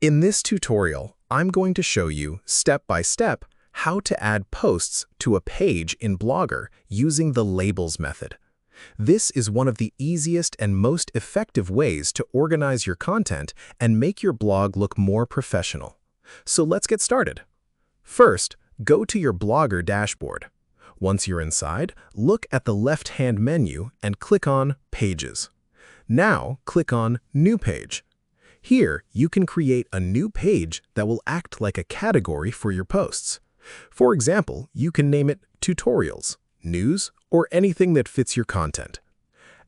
In this tutorial, I'm going to show you step by step how to add posts to a page in Blogger using the labels method. This is one of the easiest and most effective ways to organize your content and make your blog look more professional. So let's get started. First, go to your Blogger dashboard. Once you're inside, look at the left-hand menu and click on Pages. Now, click on New Page. Here, you can create a new page that will act like a category for your posts. For example, you can name it Tutorials, News, or anything that fits your content.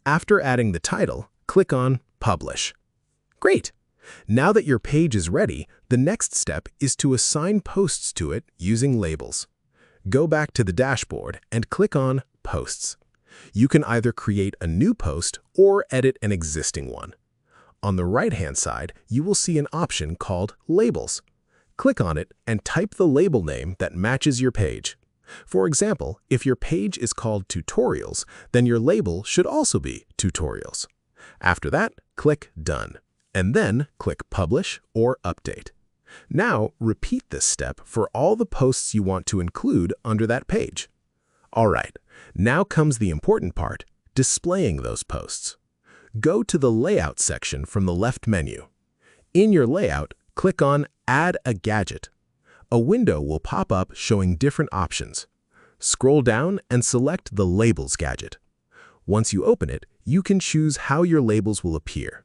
After adding the title, click on Publish. Great! Now that your page is ready, the next step is to assign posts to it using labels. Go back to the dashboard and click on Posts. You can either create a new post or edit an existing one. On the right-hand side, you will see an option called Labels. Click on it and type the label name that matches your page. For example, if your page is called Tutorials, then your label should also be Tutorials. After that, click Done, and then click Publish or Update. Now, repeat this step for all the posts you want to include under that page. All right, now comes the important part, displaying those posts. Go to the Layout section from the left menu. In your layout, click on Add a Gadget. A window will pop up showing different options. Scroll down and select the Labels gadget. Once you open it, you can choose how your labels will appear.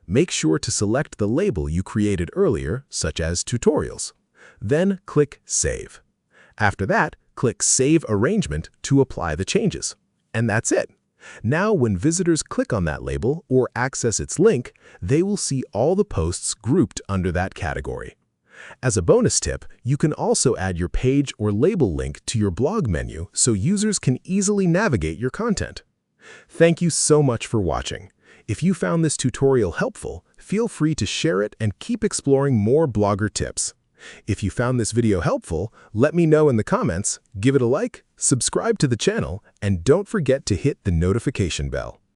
Make sure to select the label you created earlier, such as Tutorials. Then click Save. After that, click Save Arrangement to apply the changes. And that's it. Now, when visitors click on that label or access its link, they will see all the posts grouped under that category. As a bonus tip, you can also add your page or label link to your blog menu so users can easily navigate your content. Thank you so much for watching. If you found this tutorial helpful, feel free to share it and keep exploring more Blogger tips. If you found this video helpful, let me know in the comments, give it a like, subscribe to the channel, and don't forget to hit the notification bell.